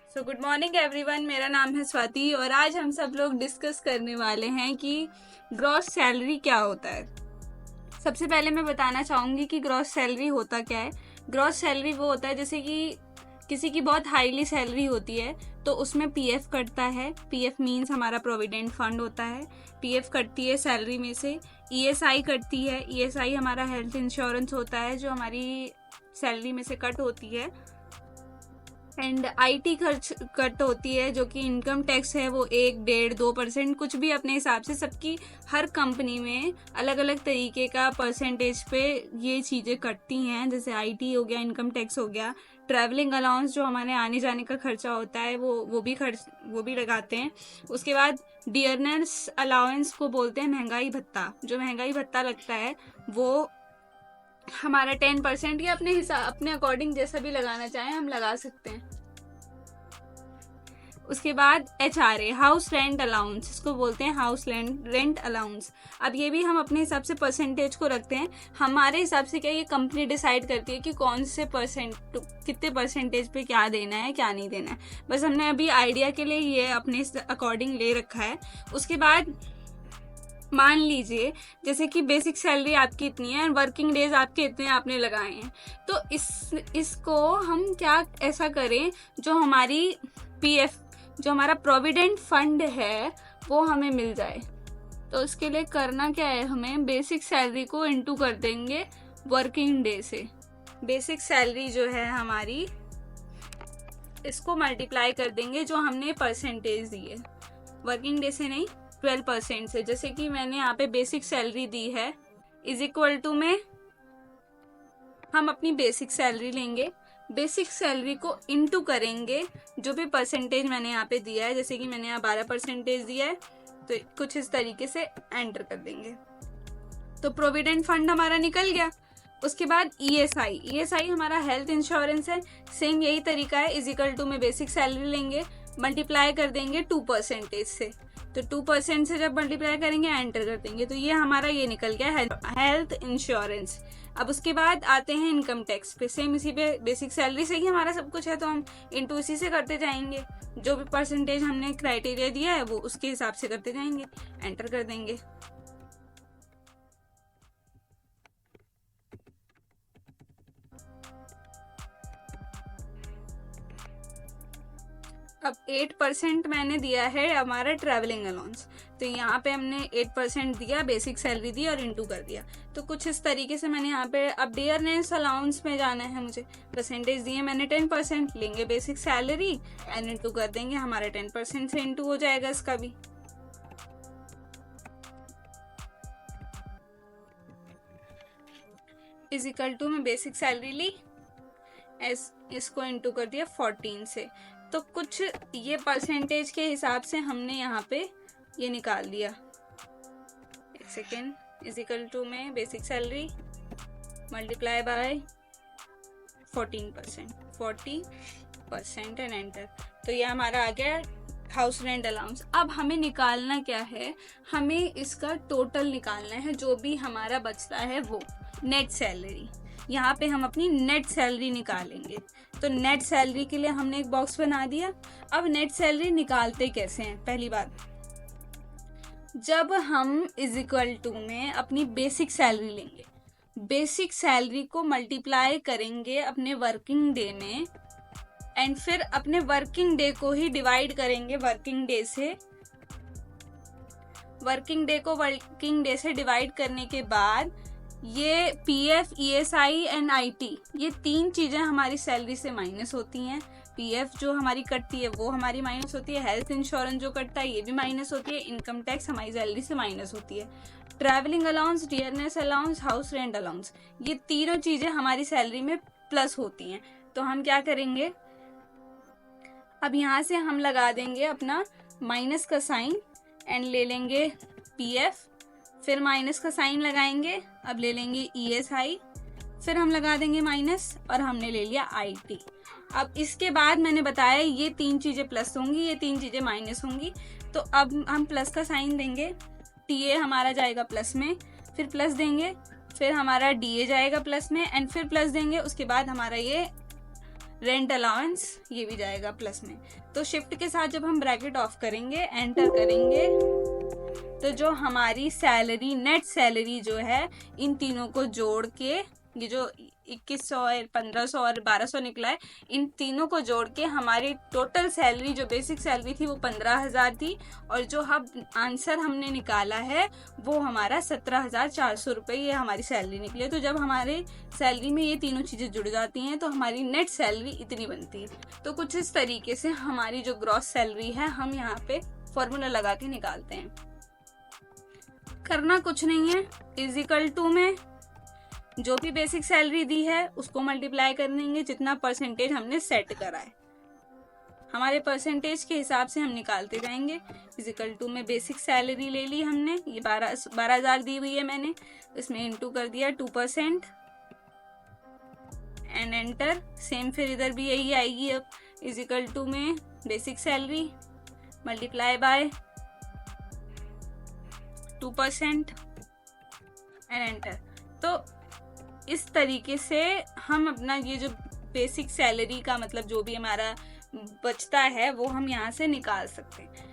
Good morning everyone, मेरा नाम है स्वाति और आज हम सब लोग डिस्कस करने वाले हैं कि ग्रॉस सैलरी क्या होता है। सबसे पहले मैं बताना चाहूँगी कि ग्रॉस सैलरी होता क्या है। ग्रॉस सैलरी वो होता है जैसे कि किसी की बहुत हाईली सैलरी होती है तो उसमें पीएफ कटता है। पीएफ मीन्स हमारा प्रोविडेंट फंड होता है। पीएफ कटती है सैलरी में से। ईएसआई कटती है। ईएसआई हमारा हेल्थ इंश्योरेंस होता है जो हमारी सैलरी में से कट होती है। एंड आईटी खर्च कट होती है जो कि इनकम टैक्स है, वो 1, 1.5, 2% कुछ भी अपने हिसाब से। सबकी हर कंपनी में अलग अलग तरीके का परसेंटेज पे ये चीज़ें कटती हैं। जैसे आईटी हो गया, इनकम टैक्स हो गया, ट्रैवलिंग अलाउंस जो हमारे आने जाने का खर्चा होता है वो भी लगाते हैं। उसके बाद डियरनेस अलाउंस को बोलते हैं महंगाई भत्ता। जो महंगाई भत्ता लगता है वो हमारा 10% या अपने अकॉर्डिंग जैसा भी लगाना चाहें हम लगा सकते हैं। उसके बाद HRA हाउस रेंट अलाउंस, इसको बोलते हैं हाउस रेंट अलाउंस। अब ये भी हम अपने हिसाब से परसेंटेज को रखते हैं। हमारे हिसाब से क्या, ये कंपनी डिसाइड करती है कि कौन से कितने परसेंटेज पे क्या देना है क्या नहीं देना है। बस हमने अभी आइडिया के लिए ये अपने अकॉर्डिंग ले रखा है। उसके बाद मान लीजिए जैसे कि बेसिक सैलरी आपकी इतनी है और वर्किंग डेज आपके इतने आपने लगाए हैं, तो इसको हम क्या ऐसा करें जो हमारी पीएफ, जो हमारा प्रोविडेंट फंड है वो हमें मिल जाए। तो इसके लिए करना क्या है, हमें बेसिक सैलरी को इनटू कर देंगे वर्किंग डे से। बेसिक सैलरी जो है हमारी, इसको मल्टीप्लाई कर देंगे जो हमने परसेंटेज दी है, वर्किंग डे से नहीं 12% से। जैसे कि मैंने यहाँ पे बेसिक सैलरी दी है इज इक्वल टू में हम अपनी बेसिक सैलरी लेंगे, बेसिक सैलरी को इनटू करेंगे जो भी परसेंटेज मैंने यहाँ पे दिया है। जैसे कि मैंने यहाँ 12% दिया है तो कुछ इस तरीके से एंटर कर देंगे। तो प्रोविडेंट फंड हमारा निकल गया। उसके बाद ईएसआई हमारा हेल्थ इंश्योरेंस है। सेम यही तरीका है, इज इक्वल टू में बेसिक सैलरी लेंगे, मल्टीप्लाई कर देंगे 2% से। तो 2% से जब मल्टीप्लाई करेंगे एंटर कर देंगे तो ये हमारा ये निकल गया हेल्थ इंश्योरेंस। अब उसके बाद आते हैं इनकम टैक्स पे। सेम इसी पे बेसिक सैलरी से ही हमारा सब कुछ है तो हम इनटू इसी से करते जाएंगे। जो भी परसेंटेज हमने क्राइटेरिया दिया है वो उसके हिसाब से करते जाएंगे, एंटर कर देंगे। अब 8% मैंने दिया है हमारा ट्रैवलिंग अलाउंस, तो यहाँ पे हमने 8% दिया, बेसिक सैलरी दी और इनटू कर दिया। तो कुछ इस तरीके से मैंने यहाँ पे, अब डियरनेस अलाउंस में जाना है मुझे, परसेंटेज दिए मैंने 10%, लेंगे बेसिक सैलरी एंड इनटू कर देंगे, हमारा 10% से इनटू हो जाएगा इसका भी। इज इक्वल टू में बेसिक सैलरी ली, इसको इनटू कर दिया 14 से। तो कुछ ये परसेंटेज के हिसाब से हमने यहाँ पे ये निकाल दिया। एक सेकेंड, इज इक्वल टू में basic salary multiply by 40% and enter. तो ये हमारा आ गया हाउस रेंट अलाउंस। अब हमें निकालना क्या है, हमें इसका टोटल निकालना है, जो भी हमारा बचता है वो नेट सैलरी। यहाँ पे हम अपनी नेट सैलरी निकालेंगे। तो नेट सैलरी के लिए हमने एक बॉक्स बना दिया। अब नेट सैलरी निकालते कैसे हैं, पहली बात, जब हम इज इक्वल टू में अपनी बेसिक सैलरी लेंगे, बेसिक सैलरी को मल्टीप्लाई करेंगे अपने वर्किंग डे में एंड फिर अपने वर्किंग डे को ही डिवाइड करेंगे वर्किंग डे से। वर्किंग डे को वर्किंग डे से डिवाइड करने के बाद ये पीएफ, ईएसआई एंड आईटी, ये 3 चीजें हमारी सैलरी से माइनस होती हैं। पीएफ जो हमारी कटती है वो हमारी माइनस होती है, हेल्थ इंश्योरेंस जो कटता है ये भी माइनस होती है, इनकम टैक्स हमारी सैलरी से माइनस होती है, travelling allowance, dearness allowance, house rent allowance, ये तीनों चीजें हमारी सैलरी में प्लस होती हैं। तो हम क्या करेंगे, अब यहाँ से हम लगा देंगे अपना माइनस का साइन एंड ले लेंगे पीएफ, फिर माइनस का साइन लगाएंगे, अब ले लेंगे ईएसआई, फिर हम लगा देंगे माइनस और हमने ले लिया आईटी। अब इसके बाद मैंने बताया ये 3 चीजें प्लस होंगी, ये 3 चीजें माइनस होंगी। तो अब हम प्लस का साइन देंगे, टीए हमारा जाएगा प्लस में, फिर प्लस देंगे, फिर हमारा डीए जाएगा प्लस में एंड फिर प्लस देंगे। उसके बाद हमारा ये रेंट अलाउंस ये भी जाएगा प्लस में। तो शिफ्ट के साथ जब हम ब्रैकेट ऑफ करेंगे, एंटर करेंगे, तो जो हमारी सैलरी, नेट सैलरी जो है, इन तीनों को जोड़ के, ये जो 2100 और 1500 और 1200 निकला है, इन तीनों को जोड़ के हमारी टोटल सैलरी, जो बेसिक सैलरी थी वो 15,000 थी, और जो आंसर हमने निकाला है वो हमारा 17,400 रुपये ये हमारी सैलरी निकली है। तो जब हमारे सैलरी में ये तीनों चीज़ें जुड़ जाती हैं तो हमारी नेट सैलरी इतनी बनती है। तो कुछ इस तरीके से हमारी जो ग्रॉस सैलरी है हम यहाँ पे फॉर्मूला लगा के निकालते हैं। करना कुछ नहीं है, इजिकल टू में जो भी बेसिक सैलरी दी है उसको मल्टीप्लाई कर देंगे जितना परसेंटेज हमने सेट करा है, हमारे परसेंटेज के हिसाब से हम निकालते जाएंगे। इजिकल टू में बेसिक सैलरी ले ली हमने, ये 12,000 दी हुई है मैंने, इसमें इंटू कर दिया 2% एंड एंटर। सेम फिर इधर भी यही आएगी। अब इजिकल टू में basic salary multiply by 2% and enter. तो इस तरीके से हम अपना ये जो बेसिक सैलरी का मतलब जो भी हमारा बचता है वो हम यहाँ से निकाल सकते हैं।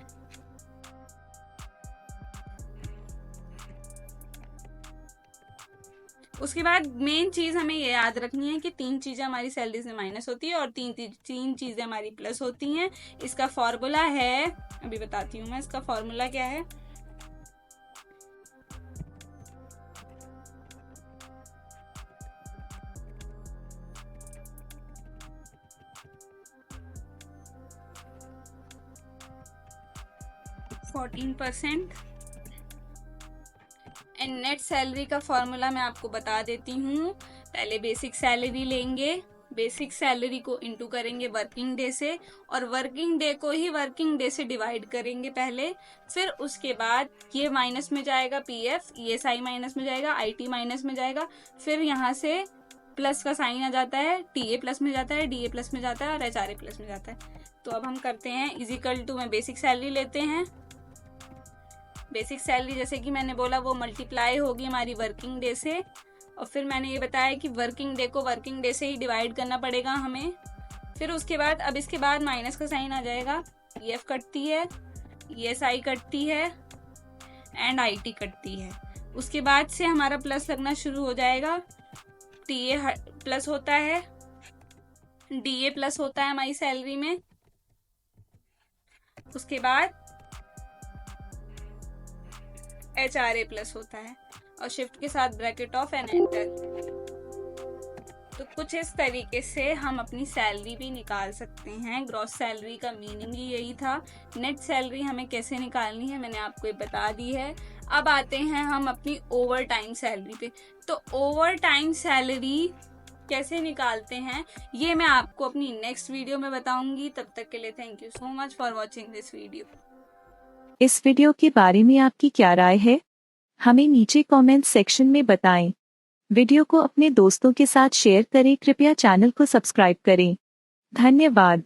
उसके बाद मेन चीज़ हमें ये याद रखनी है कि 3 चीज़ें हमारी सैलरी से माइनस होती है और तीन चीज़ें हमारी प्लस होती हैं। इसका फॉर्मूला है, अभी बताती हूँ मैं, इसका फॉर्मूला क्या है। एंड नेट सैलरी का फॉर्मूला मैं आपको बता देती हूँ। पहले बेसिक सैलरी लेंगे, बेसिक सैलरी को इंटू करेंगे वर्किंग डे से, और वर्किंग डे को ही वर्किंग डे से डिवाइड करेंगे पहले। फिर उसके बाद ये माइनस में जाएगा, पीएफ, ईएसआई माइनस में जाएगा, आईटी माइनस में जाएगा, फिर यहाँ से प्लस का साइन आ जाता है, टीए प्लस में जाता है, डीए प्लस में जाता है और एचआरए प्लस में जाता है। तो अब हम करते हैं, इजिकल टू में बेसिक सैलरी लेते हैं। बेसिक सैलरी जैसे कि मैंने बोला वो मल्टीप्लाई होगी हमारी वर्किंग डे से, और फिर मैंने ये बताया कि वर्किंग डे को वर्किंग डे से ही डिवाइड करना पड़ेगा हमें। फिर उसके बाद अब इसके बाद माइनस का साइन आ जाएगा, ईएफ कटती है, ईएसआई कटती है एंड आईटी कटती है। उसके बाद से हमारा प्लस लगना शुरू हो जाएगा, टीए प्लस होता है, डीए प्लस होता है हमारी सैलरी में। उसके बाद एचआरए प्लस होता है, और शिफ्ट के साथ ब्रैकेट ऑफ एंड एंटर। तो कुछ इस तरीके से हम अपनी सैलरी भी निकाल सकते हैं। ग्रॉस सैलरी का मीनिंग ही यही था। नेट सैलरी हमें कैसे निकालनी है मैंने आपको बता दी है। अब आते हैं हम अपनी ओवर टाइम सैलरी पे। तो ओवर टाइम सैलरी कैसे निकालते हैं ये मैं आपको अपनी नेक्स्ट वीडियो में बताऊंगी। तब तक के लिए thank you so much for watching this video. इस वीडियो के बारे में आपकी क्या राय है, हमें नीचे कमेंट सेक्शन में बताएं। वीडियो को अपने दोस्तों के साथ शेयर करें। कृपया चैनल को सब्सक्राइब करें। धन्यवाद।